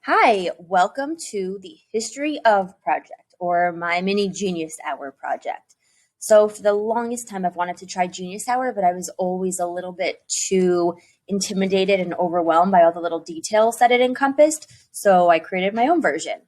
Hi, welcome to the History of Project, or my mini Genius Hour project. So for the longest time, I've wanted to try Genius Hour, but I was always a little bit too intimidated and overwhelmed by all the little details that it encompassed. So I created my own version.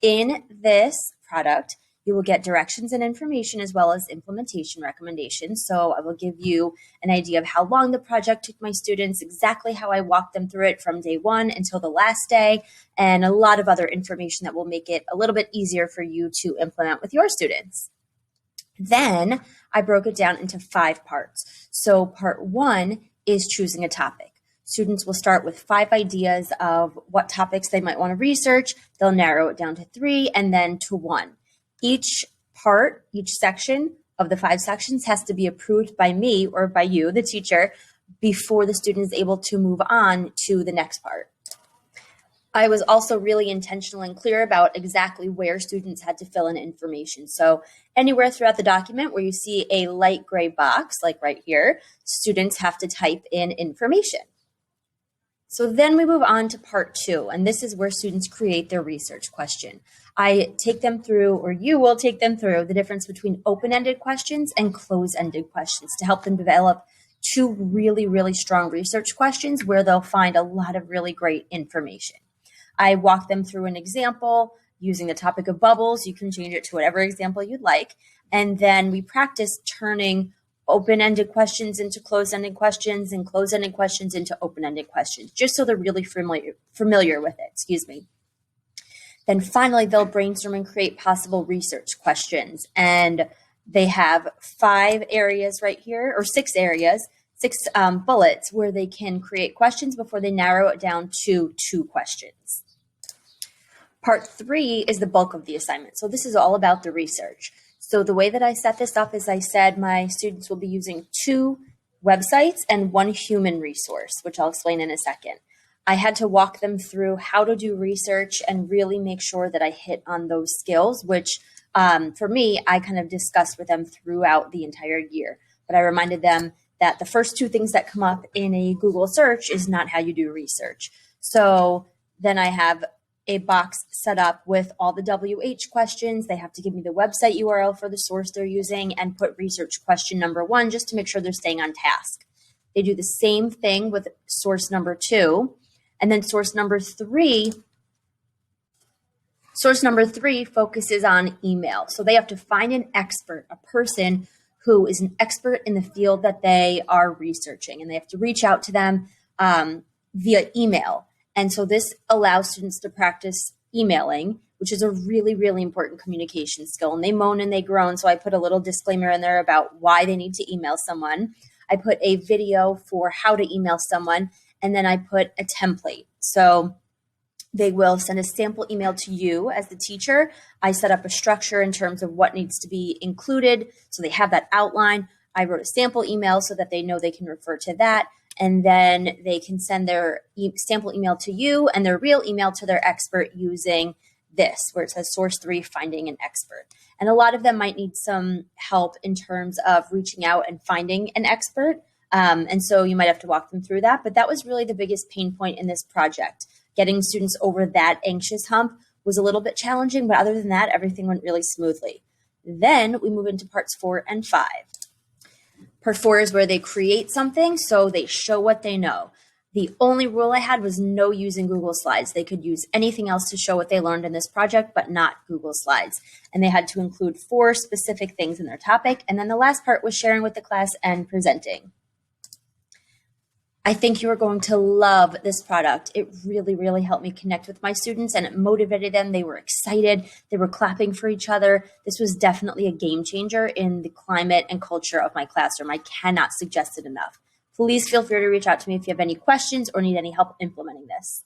In this product, you will get directions and information as well as implementation recommendations. So I will give you an idea of how long the project took my students, exactly how I walked them through it from day one until the last day, and a lot of other information that will make it a little bit easier for you to implement with your students. Then I broke it down into 5 parts. So part 1 is choosing a topic. Students will start with 5 ideas of what topics they might want to research. They'll narrow it down to 3 and then to 1. Each part, each section of the 5 sections has to be approved by me or by you, the teacher, before the student is able to move on to the next part. I was also really intentional and clear about exactly where students had to fill in information. So anywhere throughout the document where you see a light gray box, like right here, students have to type in information. So then we move on to part 2, and this is where students create their research question. I take them through, or you will take them through, the difference between open-ended questions and closed-ended questions to help them develop 2 really, really strong research questions where they'll find a lot of really great information. I walk them through an example using the topic of bubbles. You can change it to whatever example you'd like. And then we practice turning open-ended questions into closed-ended questions and closed-ended questions into open-ended questions, just so they're really familiar with it, Then finally, they'll brainstorm and create possible research questions. And they have 5 areas right here, or 6 areas, 6 bullets where they can create questions before they narrow it down to 2 questions. Part 3 is the bulk of the assignment. So this is all about the research. So the way that I set this up is I said my students will be using 2 websites and 1 human resource, which I'll explain in a second. I had to walk them through how to do research and really make sure that I hit on those skills, which for me, I kind of discussed with them throughout the entire year. But I reminded them that the first 2 things that come up in a Google search is not how you do research. So then I have a box set up with all the WH questions. They have to give me the website URL for the source they're using and put research question number 1 just to make sure they're staying on task. They do the same thing with source number 2. And then source number 3 focuses on email. So they have to find an expert, a person who is an expert in the field that they are researching, and they have to reach out to them via email. And so this allows students to practice emailing, which is a really, really important communication skill. And they moan and they groan. So I put a little disclaimer in there about why they need to email someone. I put a video for how to email someone, and then I put a template. So they will send a sample email to you as the teacher. I set up a structure in terms of what needs to be included. So they have that outline. I wrote a sample email so that they know they can refer to that. And then they can send their sample email to you and their real email to their expert using this, where it says source 3, finding an expert. And a lot of them might need some help in terms of reaching out and finding an expert. And so you might have to walk them through that. But that was really the biggest pain point in this project. Getting students over that anxious hump was a little bit challenging, but other than that, everything went really smoothly. Then we move into parts 4 and 5. Part 4 is where they create something, so they show what they know. The only rule I had was no using Google Slides. They could use anything else to show what they learned in this project, but not Google Slides. And they had to include 4 specific things in their topic. And then the last part was sharing with the class and presenting. I think you are going to love this product. It really, really helped me connect with my students, and it motivated them. They were excited. They were clapping for each other. This was definitely a game changer in the climate and culture of my classroom. I cannot suggest it enough. Please feel free to reach out to me if you have any questions or need any help implementing this.